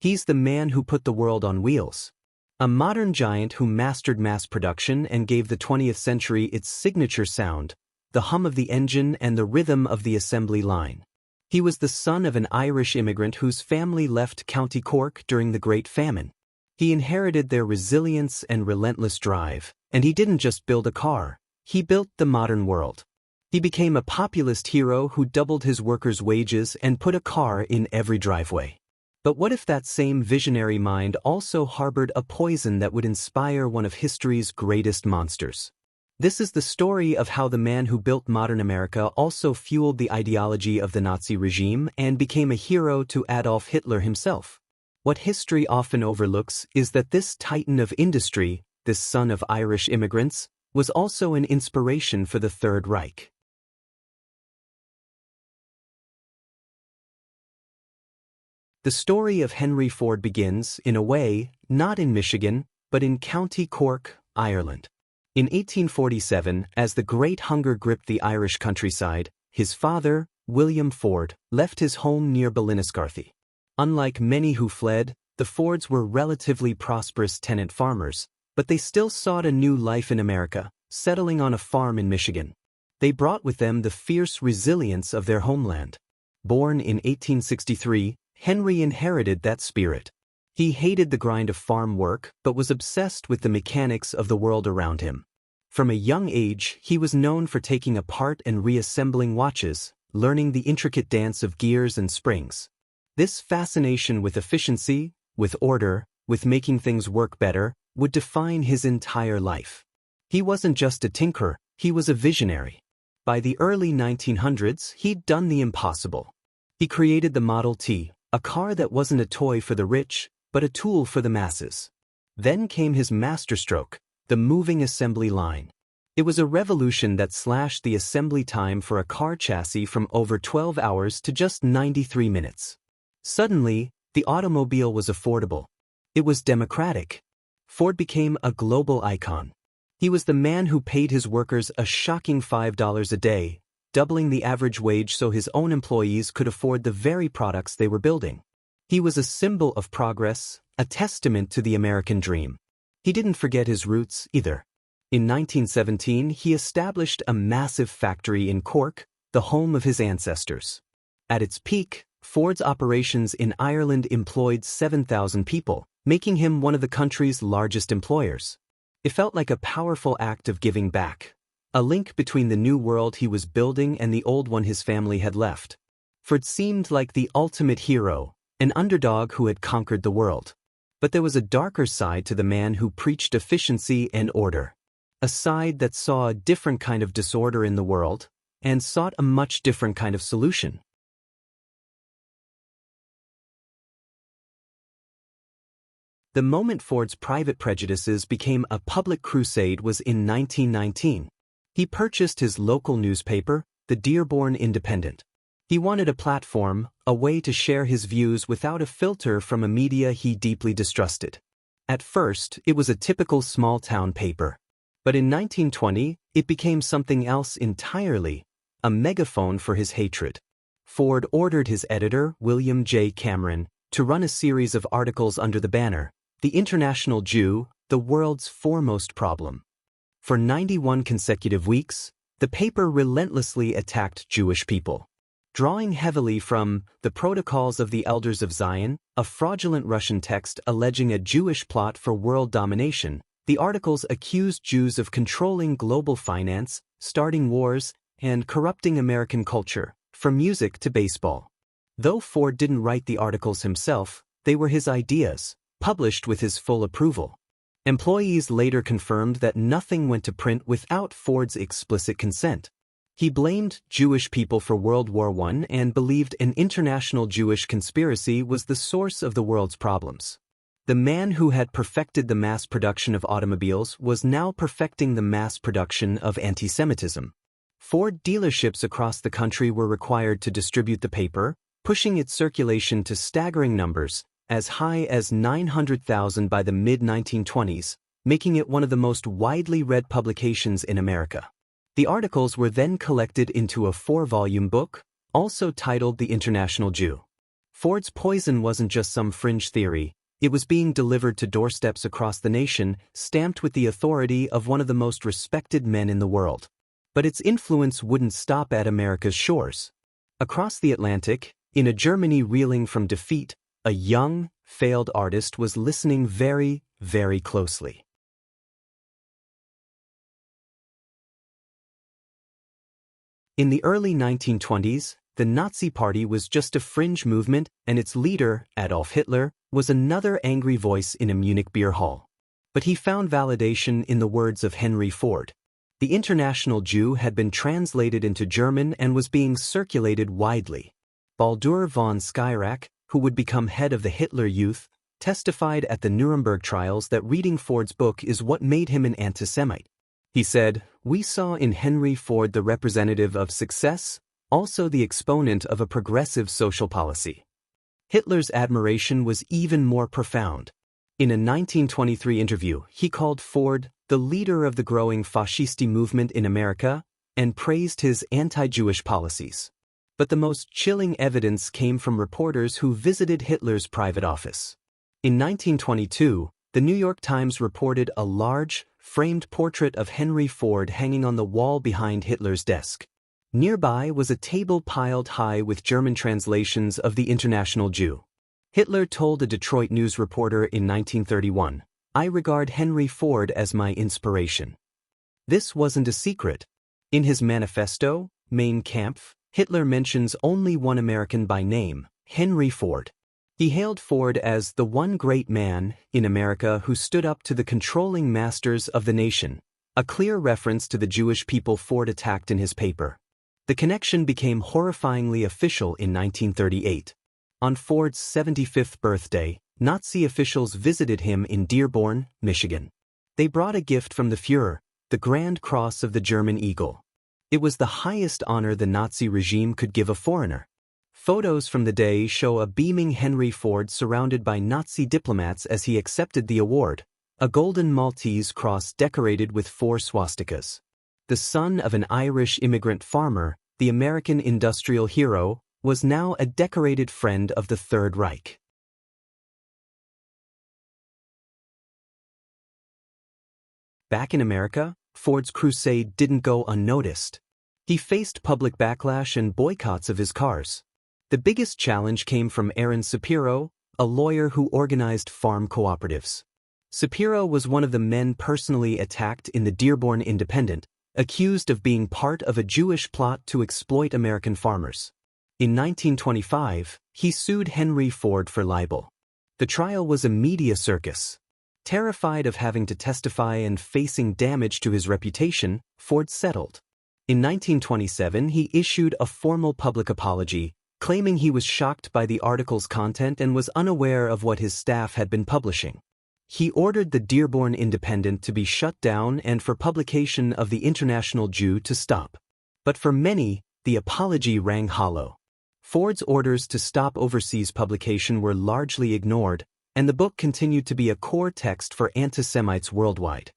He's the man who put the world on wheels. A modern giant who mastered mass production and gave the 20th century its signature sound, the hum of the engine and the rhythm of the assembly line. He was the son of an Irish immigrant whose family left County Cork during the Great Famine. He inherited their resilience and relentless drive, and he didn't just build a car, he built the modern world. He became a populist hero who doubled his workers' wages and put a car in every driveway. But what if that same visionary mind also harbored a poison that would inspire one of history's greatest monsters? This is the story of how the man who built modern America also fueled the ideology of the Nazi regime and became a hero to Adolf Hitler himself. What history often overlooks is that this titan of industry, this son of Irish immigrants, was also an inspiration for the Third Reich. The story of Henry Ford begins, in a way, not in Michigan, but in County Cork, Ireland. In 1847, as the Great Hunger gripped the Irish countryside, his father, William Ford, left his home near Ballinascarthy. Unlike many who fled, the Fords were relatively prosperous tenant farmers, but they still sought a new life in America, settling on a farm in Michigan. They brought with them the fierce resilience of their homeland. Born in 1863, Henry inherited that spirit. He hated the grind of farm work, but was obsessed with the mechanics of the world around him. From a young age, he was known for taking apart and reassembling watches, learning the intricate dance of gears and springs. This fascination with efficiency, with order, with making things work better, would define his entire life. He wasn't just a tinkerer, he was a visionary. By the early 1900s, he'd done the impossible. He created the Model T, a car that wasn't a toy for the rich, but a tool for the masses. Then came his masterstroke, the moving assembly line. It was a revolution that slashed the assembly time for a car chassis from over 12 hours to just 93 minutes. Suddenly, the automobile was affordable. It was democratic. Ford became a global icon. He was the man who paid his workers a shocking $5 a day, doubling the average wage so his own employees could afford the very products they were building. He was a symbol of progress, a testament to the American dream. He didn't forget his roots, either. In 1917, he established a massive factory in Cork, the home of his ancestors. At its peak, Ford's operations in Ireland employed 7,000 people, making him one of the country's largest employers. It felt like a powerful act of giving back. A link between the new world he was building and the old one his family had left. Ford seemed like the ultimate hero, an underdog who had conquered the world. But there was a darker side to the man who preached efficiency and order. A side that saw a different kind of disorder in the world, and sought a much different kind of solution. The moment Ford's private prejudices became a public crusade was in 1919. He purchased his local newspaper, the Dearborn Independent. He wanted a platform, a way to share his views without a filter from a media he deeply distrusted. At first, it was a typical small-town paper. But in 1920, it became something else entirely, a megaphone for his hatred. Ford ordered his editor, William J. Cameron, to run a series of articles under the banner, "The International Jew, the World's Foremost Problem." For 91 consecutive weeks, the paper relentlessly attacked Jewish people. Drawing heavily from the Protocols of the Elders of Zion, a fraudulent Russian text alleging a Jewish plot for world domination, the articles accused Jews of controlling global finance, starting wars, and corrupting American culture, from music to baseball. Though Ford didn't write the articles himself, they were his ideas, published with his full approval. Employees later confirmed that nothing went to print without Ford's explicit consent. He blamed Jewish people for World War I and believed an international Jewish conspiracy was the source of the world's problems. The man who had perfected the mass production of automobiles was now perfecting the mass production of anti-Semitism. Ford dealerships across the country were required to distribute the paper, pushing its circulation to staggering numbers, as high as 900,000 by the mid-1920s, making it one of the most widely read publications in America. The articles were then collected into a 4-volume book, also titled The International Jew. Ford's poison wasn't just some fringe theory, it was being delivered to doorsteps across the nation, stamped with the authority of one of the most respected men in the world. But its influence wouldn't stop at America's shores. Across the Atlantic, in a Germany reeling from defeat, a young, failed artist was listening very, very closely. In the early 1920s, the Nazi Party was just a fringe movement, and its leader, Adolf Hitler, was another angry voice in a Munich beer hall. But he found validation in the words of Henry Ford. The International Jew had been translated into German and was being circulated widely. Baldur von Schirach, who would become head of the Hitler Youth, testified at the Nuremberg trials that reading Ford's book is what made him an anti-Semite. He said, "We saw in Henry Ford the representative of success, also the exponent of a progressive social policy." Hitler's admiration was even more profound. In a 1923 interview, he called Ford the leader of the growing fascisti movement in America and praised his anti-Jewish policies. But the most chilling evidence came from reporters who visited Hitler's private office. In 1922, the New York Times reported a large, framed portrait of Henry Ford hanging on the wall behind Hitler's desk. Nearby was a table piled high with German translations of the International Jew. Hitler told a Detroit news reporter in 1931, "I regard Henry Ford as my inspiration." This wasn't a secret. In his manifesto, Mein Kampf, Hitler mentions only one American by name, Henry Ford. He hailed Ford as the one great man in America who stood up to the controlling masters of the nation, a clear reference to the Jewish people Ford attacked in his paper. The connection became horrifyingly official in 1938. On Ford's 75th birthday, Nazi officials visited him in Dearborn, Michigan. They brought a gift from the Führer, the Grand Cross of the German Eagle. It was the highest honor the Nazi regime could give a foreigner. Photos from the day show a beaming Henry Ford surrounded by Nazi diplomats as he accepted the award, a golden Maltese cross decorated with 4 swastikas. The son of an Irish immigrant farmer, the American industrial hero, was now a decorated friend of the Third Reich. Back in America, Ford's crusade didn't go unnoticed. He faced public backlash and boycotts of his cars. The biggest challenge came from Aaron Shapiro, a lawyer who organized farm cooperatives. Shapiro was one of the men personally attacked in the Dearborn Independent, accused of being part of a Jewish plot to exploit American farmers. In 1925, he sued Henry Ford for libel. The trial was a media circus. Terrified of having to testify and facing damage to his reputation, Ford settled. In 1927, he issued a formal public apology, claiming he was shocked by the article's content and was unaware of what his staff had been publishing. He ordered the Dearborn Independent to be shut down and for publication of the International Jew to stop. But for many, the apology rang hollow. Ford's orders to stop overseas publication were largely ignored, and the book continued to be a core text for anti-Semites worldwide.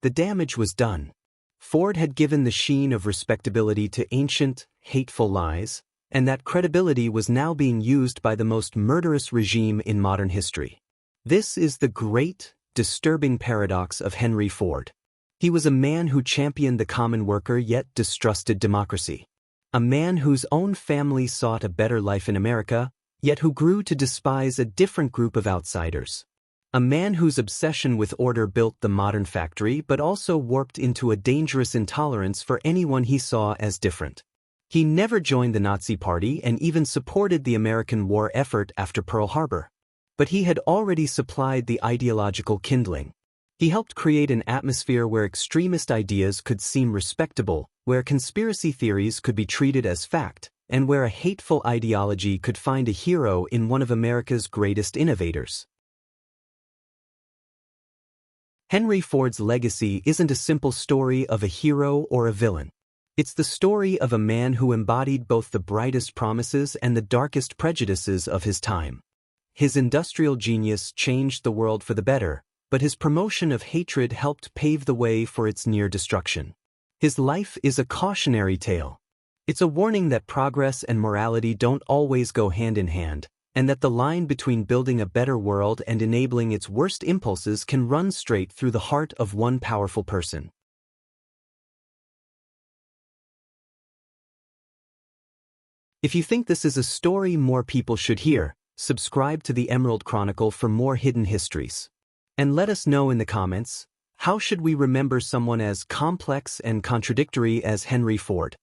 The damage was done. Ford had given the sheen of respectability to ancient, hateful lies, and that credibility was now being used by the most murderous regime in modern history. This is the great, disturbing paradox of Henry Ford. He was a man who championed the common worker yet distrusted democracy. A man whose own family sought a better life in America, yet who grew to despise a different group of outsiders. A man whose obsession with order built the modern factory but also warped into a dangerous intolerance for anyone he saw as different. He never joined the Nazi Party and even supported the American war effort after Pearl Harbor. But he had already supplied the ideological kindling. He helped create an atmosphere where extremist ideas could seem respectable, where conspiracy theories could be treated as fact, and where a hateful ideology could find a hero in one of America's greatest innovators. Henry Ford's legacy isn't a simple story of a hero or a villain. It's the story of a man who embodied both the brightest promises and the darkest prejudices of his time. His industrial genius changed the world for the better, but his promotion of hatred helped pave the way for its near destruction. His life is a cautionary tale. It's a warning that progress and morality don't always go hand in hand, and that the line between building a better world and enabling its worst impulses can run straight through the heart of one powerful person. If you think this is a story more people should hear, subscribe to the Emerald Chronicle for more hidden histories. And let us know in the comments, how should we remember someone as complex and contradictory as Henry Ford?